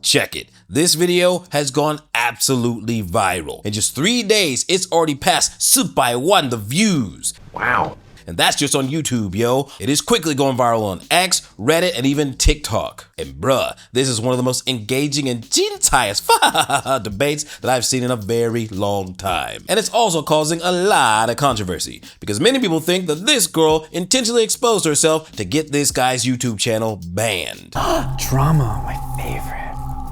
check it. This video has gone absolutely viral. In just 3 days, it's already passed 400万 the views. Wow. And that's just on YouTube, yo. It is quickly going viral on X, Reddit, and even TikTok. And bruh, this is one of the most engaging and genius debates that I've seen in a very long time. And it's also causing a lot of controversy, because many people think that this girl intentionally exposed herself to get this guy's YouTube channel banned. Drama, my favorite.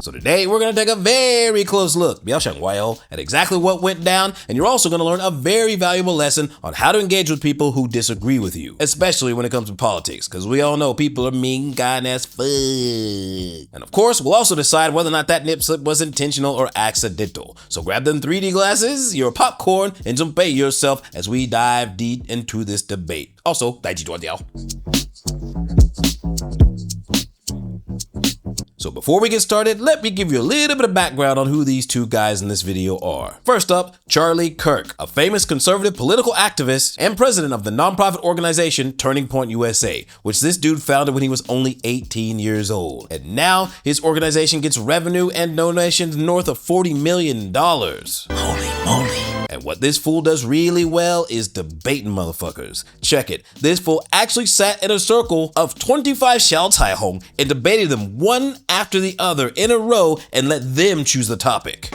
So today we're gonna take a very close look at exactly what went down, and you're also gonna learn a very valuable lesson on how to engage with people who disagree with you, especially when it comes to politics, because we all know people are mean, kind as fuck. And of course, we'll also decide whether or not that nip slip was intentional or accidental. So grab them 3D glasses, your popcorn, and jump yourself as we dive deep into this debate. Also, 大家注意哦。So before we get started, let me give you a little bit of background on who these two guys in this video are. First up, Charlie Kirk, a famous conservative political activist and president of the nonprofit organization Turning Point USA, which this dude founded when he was only 18 years old. And now his organization gets revenue and donations north of $40 million. Holy moly. And what this fool does really well is debating motherfuckers. Check it. This fool actually sat in a circle of 25 Xiao Cai Hong and debated them one after the other in a row and let them choose the topic.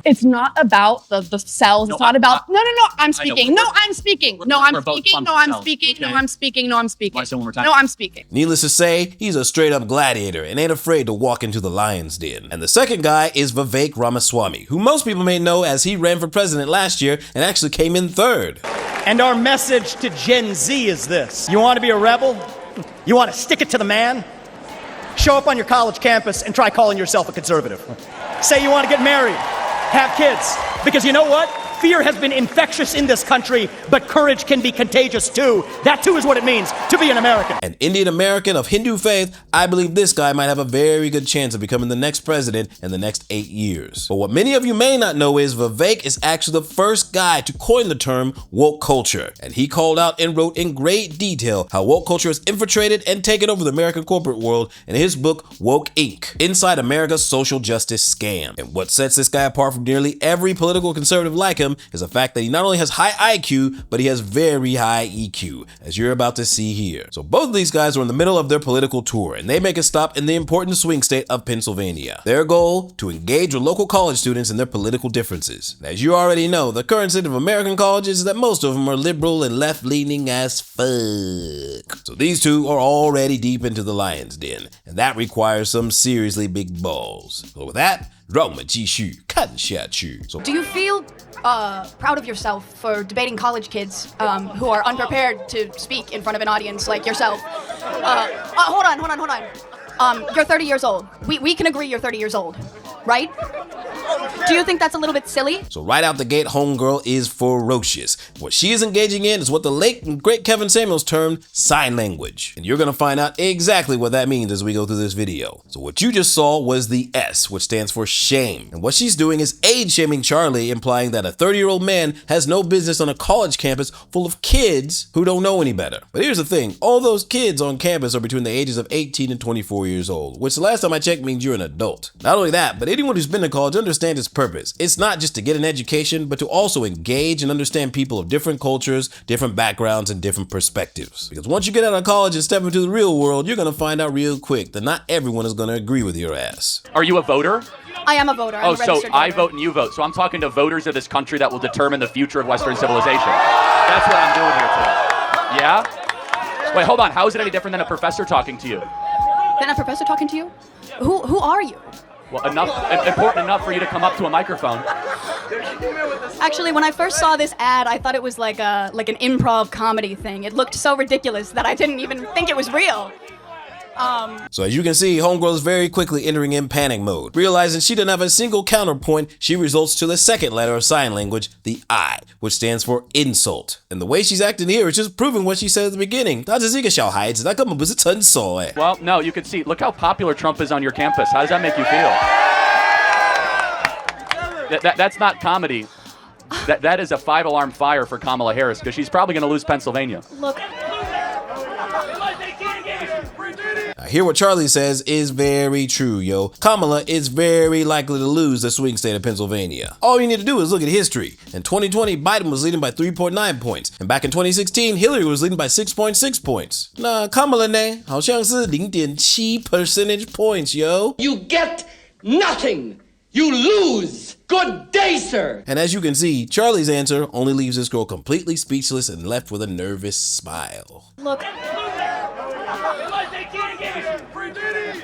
It's not about the cells. It's not about. No. I'm speaking. No, I'm speaking. No, I'm speaking. No, I'm speaking. No, I'm speaking. No, I'm speaking. No, I'm speaking. Needless to say, he's a straight up gladiator and ain't afraid to walk into the lion's den. And the second guy is Vivek Ramaswamy, who most people may know as he ran for president last year and actually came in third. And our message to Gen Z is this. You want to be a rebel? You want to stick it to the man? Show up on your college campus and try calling yourself a conservative. Say you want to get married. Have kids, because you know what? Fear has been infectious in this country, but courage can be contagious too. That too is what it means to be an American. An Indian American of Hindu faith, I believe this guy might have a very good chance of becoming the next president in the next 8 years. But what many of you may not know is Vivek is actually the first guy to coin the term woke culture. And he called out and wrote in great detail how woke culture has infiltrated and taken over the American corporate world in his book, Woke Inc., Inside America's Social Justice Scam. And what sets this guy apart from nearly every political conservative like him is the fact that he not only has high IQ, but he has very high EQ, as you're about to see here. So both of these guys are in the middle of their political tour, and they make a stop in the important swing state of Pennsylvania. Their goal, to engage with local college students in their political differences. As you already know, the current state of American colleges is that most of them are liberal and left-leaning as fuck. So these two are already deep into the lion's den, and that requires some seriously big balls. So with that, 让我们继续看下去. So, do you feel proud of yourself for debating college kids who are unprepared to speak in front of an audience like yourself? Hold on. You're 30 years old. We can agree you're 30 years old, right? Do you think that's a little bit silly? So right out the gate, homegirl is ferocious. What she is engaging in is what the late and great Kevin Samuels termed sign language. And you're gonna find out exactly what that means as we go through this video. So what you just saw was the S, which stands for shame. And what she's doing is age shaming Charlie, implying that a 30-year-old man has no business on a college campus full of kids who don't know any better. But here's the thing, all those kids on campus are between the ages of 18 and 24 years old, which the last time I checked means you're an adult. Not only that, but anyone who's been to college understands its purpose. It's not just to get an education, but to also engage and understand people of different cultures, different backgrounds, and different perspectives. Because once you get out of college and step into the real world, you're gonna find out real quick that not everyone is gonna agree with your ass. Are you a voter? I am a voter. I'm a so registered I voter. vote and you vote. So I'm talking to voters of this country that will determine the future of Western civilization. That's what I'm doing here today. Yeah? Wait, hold on. How is it any different than a professor talking to you? Then a professor talking to you? Who are you? Well, important enough for you to come up to a microphone. Actually, when I first saw this ad, I thought it was like an improv comedy thing. It looked so ridiculous that I didn't even think it was real. So as you can see, homegirl is very quickly entering in panic mode. Realizing she doesn't have a single counterpoint, she resorts to the second letter of sign language, the I, which stands for insult. And the way she's acting here is just proving what she said at the beginning. 她只是一个小孩子，她根本不是成熟哎。Well, no, you can see. Look how popular Trump is on your campus. How does that make you feel? That's not comedy. That is a 5-alarm fire for Kamala Harris because she's probably going to lose Pennsylvania. Look. Here what CHARLIE says is very true, yo. Kamala is very likely to lose the swing state of Pennsylvania. All you need to do is look at history. In 2020, Biden was leading by 3.9 points, and back in 2016, Hillary was leading by 6.6 points. 那 Kamala 呢，好像是 0.7 percentage points, yo. You get nothing. You lose. Good day, sir. And as you can see, CHARLIE's answer only leaves this girl completely speechless and left with a nervous smile. Look.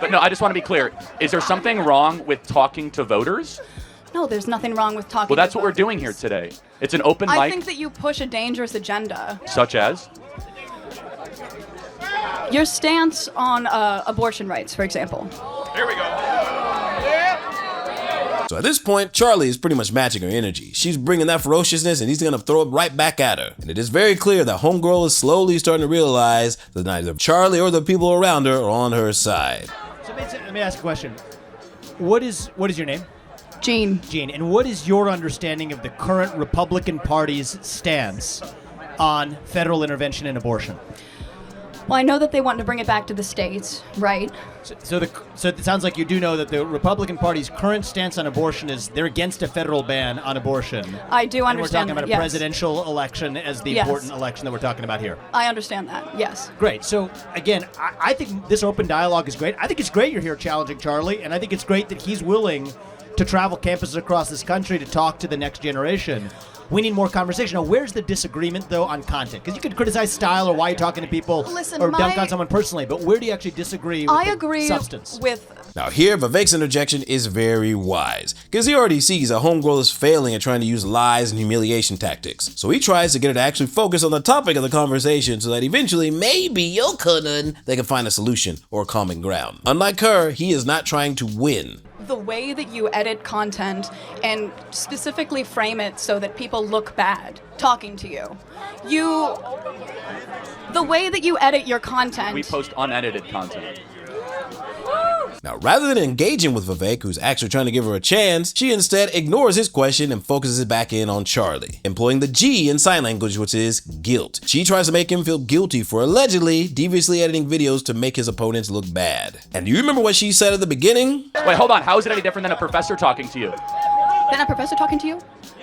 But no, I just want to be clear. Is there something wrong with talking to voters? No, there's nothing wrong with talking. Well, that's to what we're voters. doing here today. It's an open I mic. think that you push a dangerous agenda. Such as? Your stance on abortion rights, for example. Here we go. So at this point, CHARLIE is pretty much matching her energy. She's bringing that ferociousness and he's gonna throw it right back at her. And it is very clear that homegirl is slowly starting to realize that neither CHARLIE or the people around her are on her side. So let me ask a question. What is your name? Jean. Jean. And what is your understanding of the current Republican Party's stance on federal intervention in abortion? Well, I know that they want to bring it back to the states, right? So it sounds like you do know that the Republican Party's current stance on abortion is they're against a federal ban on abortion. I do And understand we're talking about that, a yes. presidential election as the Yes. important election that we're talking about here. I understand that, yes. Great. So, again, I think this open dialogue is great. I think it's great you're here challenging CHARLIE, and I think it's great that he's willing to travel campuses across this country to talk to the next generation. We need more conversation. Now, where's the disagreement, though, on content? Because you could criticize style or why you're talking to people Listen, or dunk on someone personally, but where do you actually disagree with I the agree substance? with... Now here, Vivek's interjection is very wise, because he already sees that homegirl is failing at trying to use lies and humiliation tactics. So he tries to get her to actually focus on the topic of the conversation so that eventually, maybe, they can find a solution or a common ground. Unlike her, he is not trying to win. The way that you edit content and specifically frame it so that people look bad talking to you. The way that you edit your content. We post unedited content. Now, rather than engaging with Vivek, who's actually trying to give her a chance, she instead ignores his question and focuses it back in on CHARLIE, employing the G in sign language, which is guilt. She tries to make him feel guilty for allegedly deviously editing videos to make his opponents look bad. And do you remember what she said at the beginning? Wait, hold on. How is it any different than a professor talking to you? Then a professor talking to you?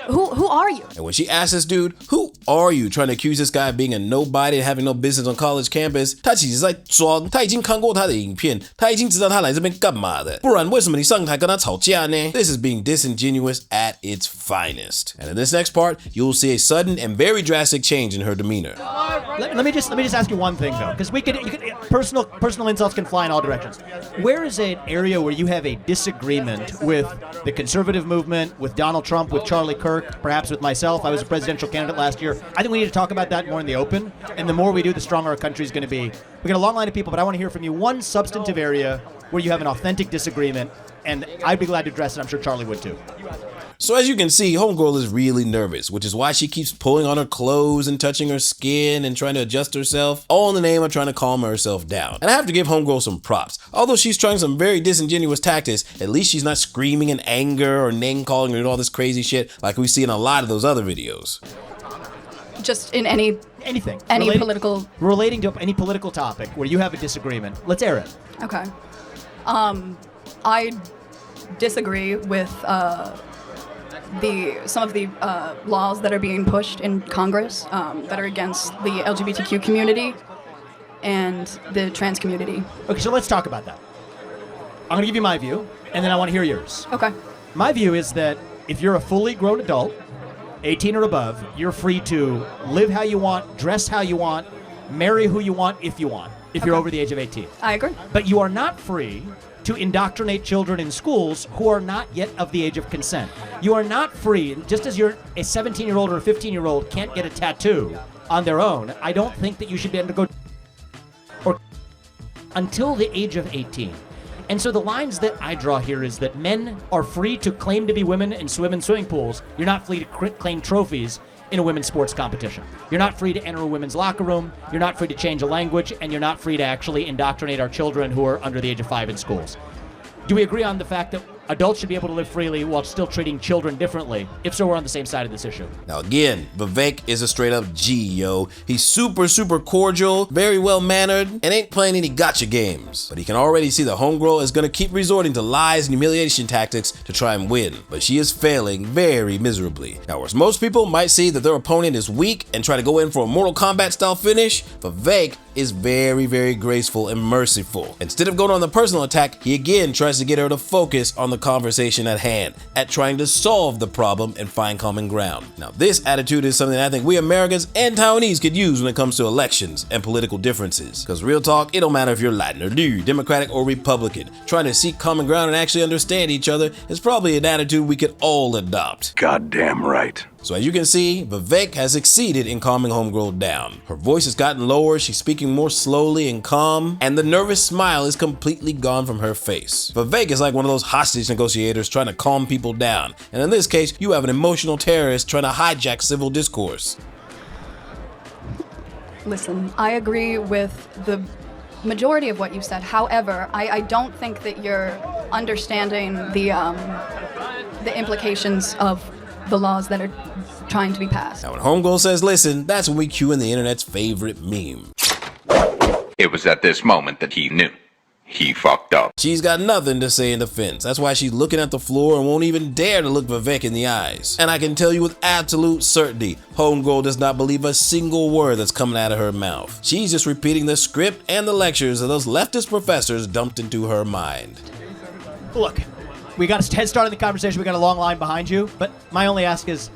Who are you? And when she asked this dude, who are you, trying to accuse this guy of being a nobody and having no business on college campus, 他其实在装，他已经看过他的影片，他已经知道他来这边干嘛的，不然为什么你上台跟他吵架呢？ This is being disingenuous at its finest. And in this next part, you'll see a sudden and very drastic change in her demeanor. Let me just ask you one thing, though, because personal insults can fly in all directions. Where is an area where you have a disagreement with the conservative movement, with Donald Trump, with Charlie Kirk, perhaps with myself? I was a presidential candidate last year. I think we need to talk about that more in the open, and the more we do, the stronger our country is going to be. We got a long line of people, but I want to hear from you one substantive area where you have an authentic disagreement, and I'd be glad to address it. I'm sure CHARLIE would too. So as you can see, homegirl is really nervous, which is why she keeps pulling on her clothes and touching her skin and trying to adjust herself, all in the name of trying to calm herself down. And I have to give homegirl some props. Although she's trying some very disingenuous tactics, at least she's not screaming in anger or name calling or doing all this crazy shit like we see in a lot of those other videos. Just in anything. Political... Relating to any political topic where you have a disagreement. Let's air it. Okay. I disagree with some of the laws that are being pushed in Congress that are against the LGBTQ community and the trans community. Okay, so let's talk about that. I'm going to give you my view, and then I want to hear yours. Okay. My view is that if you're a fully grown adult, 18 or above, you're free to live how you want, dress how you want, marry who you want if you're over the age of 18. I agree. But you are not free to indoctrinate children in schools who are not yet of the age of consent. You are not free, just as you're a 17-year-old or a 15-year-old can't get a tattoo on their own, I don't think that you should be able to go or until the age of 18. And so the lines that I draw here is that men are free to claim to be women and swim in swimming pools. You're not free to claim trophies in a women's sports competition. You're not free to enter a women's locker room. You're not free to change a language, and you're not free to actually indoctrinate our children who are under the age of 5 in schools. Do we agree on the fact that adults should be able to live freely while still treating children differently. If so, we're on the same side of this issue. Now again, Vivek is a straight up G, yo. He's super cordial, very well mannered, and ain't playing any gotcha games. But he can already see the homegirl is gonna keep resorting to lies and humiliation tactics to try and win. But she is failing very miserably. Now, whereas most people might see that their opponent is weak and try to go in for a Mortal Kombat style finish, Vivek is very graceful and merciful. Instead of going on the personal attack, he again tries to get her to focus on the conversation at hand, at trying to solve the problem and find common ground. Now, this attitude is something I think we Americans and Taiwanese could use when it comes to elections and political differences. Because real talk, it don't matter if you're Latin or New, Democratic or Republican. Trying to seek common ground and actually understand each other is probably an attitude we could all adopt. Goddamn right. So as you can see, Vivek has succeeded in calming homegirl down. Her voice has gotten lower, she's speaking more slowly and calm, and the nervous smile is completely gone from her face. Vivek is like one of those hostage negotiators trying to calm people down, and in this case, you have an emotional terrorist trying to hijack civil discourse. Listen, I agree with the majority of what you said. However, I don't think that you're understanding the implications of the laws that are trying to be passed. Now when homegirl says listen, that's when we cue in the internet's favorite meme. It was at this moment that he knew. He fucked up. She's got nothing to say in defense. That's why she's looking at the floor and won't even dare to look Vivek in the eyes. And I can tell you with absolute certainty, homegirl does not believe a single word that's coming out of her mouth. She's just repeating the script and the lectures that those leftist professors dumped into her mind. Look, we got a head start in the conversation. We got a long line behind you. But my only ask is,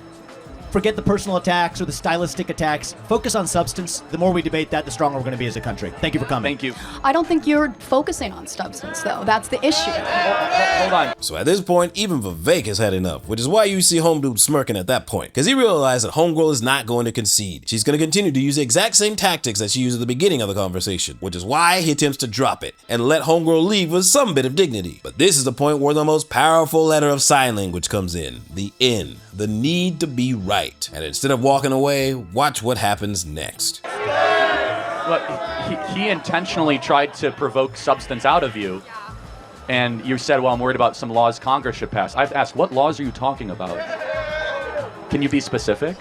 forget the personal attacks or the stylistic attacks. Focus on substance. The more we debate that, the stronger we're going to be as a country. Thank you for coming. Thank you. I don't think you're focusing on substance, though. That's the issue. Hold on. So at this point, even Vivek has had enough, which is why you see Homedude smirking at that point, because he realized that homegirl is not going to concede. She's going to continue to use the exact same tactics that she used at the beginning of the conversation, which is why he attempts to drop it and let homegirl leave with some bit of dignity. But this is the point where the most powerful letter of sign language comes in, the N, the need to be right. And instead of walking away, watch what happens next. Look, he intentionally tried to provoke substance out of you, and you said, well, I'm worried about some laws Congress should pass. I've asked, what laws are you talking about? Can you be specific?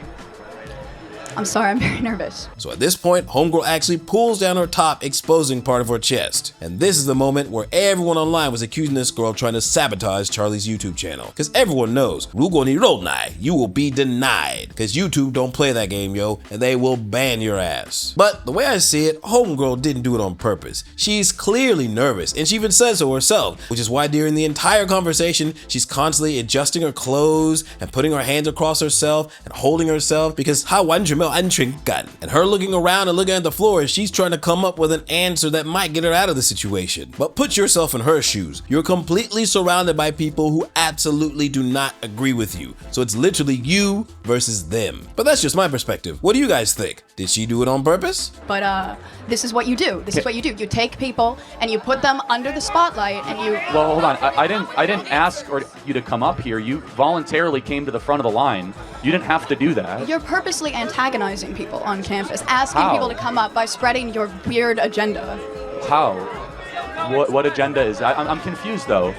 I'm sorry, I'm very nervous. So at this point, homegirl actually pulls down her top, exposing part of her chest. And this is the moment where everyone online was accusing this girl of trying to sabotage Charlie's YouTube channel. Because everyone knows, you will be denied. Because YouTube don't play that game, yo, and they will ban your ass. But the way I see it, homegirl didn't do it on purpose. She's clearly nervous, and she even says so herself, which is why during the entire conversation, she's constantly adjusting her clothes and putting her hands across herself and holding herself, because and her looking around and looking at the floor, she's trying to come up with an answer that might get her out of the situation. But put yourself in her shoes. You're completely surrounded by people who absolutely do not agree with you. So it's literally you versus them. But that's just my perspective. What do you guys think? Did she do it on purpose? But this is what you do. This is what you do. You take people and you put them under the spotlight and you... Well, hold on. I didn't ask you to come up here. You voluntarily came to the front of the line. You didn't have to do that. You're purposely antagonizing people on campus, asking How? people to come up by spreading your weird agenda. How? What agenda is that? I'm confused, though.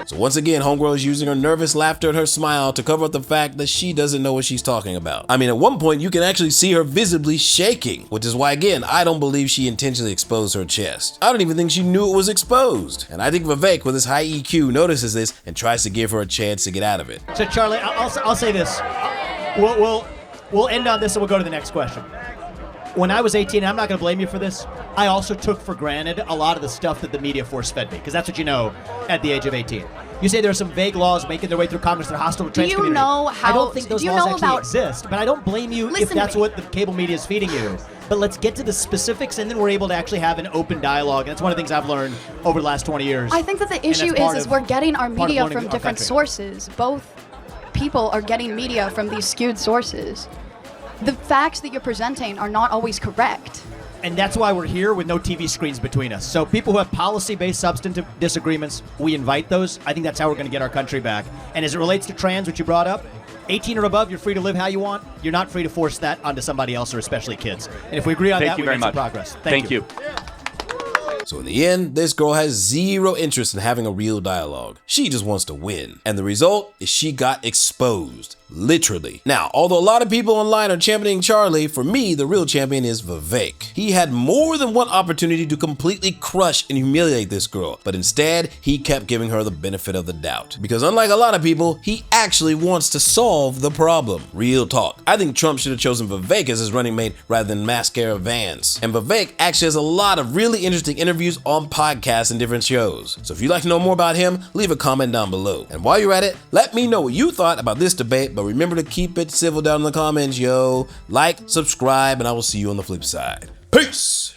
So once again, homegirl is using her nervous laughter and her smile to cover up the fact that she doesn't know what she's talking about. I mean, at one point, you can actually see her visibly shaking, which is why, again, I don't believe she intentionally exposed her chest. I don't even think she knew it was exposed. And I think Vivek, with his high EQ, notices this and tries to give her a chance to get out of it. So, Charlie, I'll say this. We'll end on this and we'll go to the next question. When I was 18, I'm not going to blame you for this, I also took for granted a lot of the stuff that the media force-fed me, because that's what you know at the age of 18. You say there are some vague laws making their way through Congress that are hostile to trans community. Know how? I don't think those laws actually exist, but I don't blame you if that's what the cable media is feeding you. But let's get to the specifics, and then we're able to actually have an open dialogue. And that's one of the things I've learned over the last 20 years. I think that the issue is we're getting our media from different sources. Both people are getting media from these skewed sources. The facts that you're presenting are not always correct. And that's why we're here with no TV screens between us. So people who have policy-based substantive disagreements, we invite those. I think that's how we're going to get our country back. And as it relates to trans, which you brought up, 18 or above, you're free to live how you want. You're not free to force that onto somebody else, or especially kids. And if we agree on that, we make some progress. Thank you. So in the end, this girl has zero interest in having a real dialogue. She just wants to win. And the result is she got exposed. Literally. Now, although a lot of people online are championing CHARLIE, for me, the real champion is Vivek. He had more than one opportunity to completely crush and humiliate this girl, but instead, he kept giving her the benefit of the doubt. Because unlike a lot of people, he actually wants to solve the problem. Real talk. I think Trump should have chosen Vivek as his running mate rather than Mascara Vance. And Vivek actually has a lot of really interesting interviews on podcasts and different shows. So if you'd like to know more about him, leave a comment down below. And while you're at it, let me know what you thought about this debate, but remember to keep it civil down in the comments, yo. Like, subscribe, and I will see you on the flip side. Peace!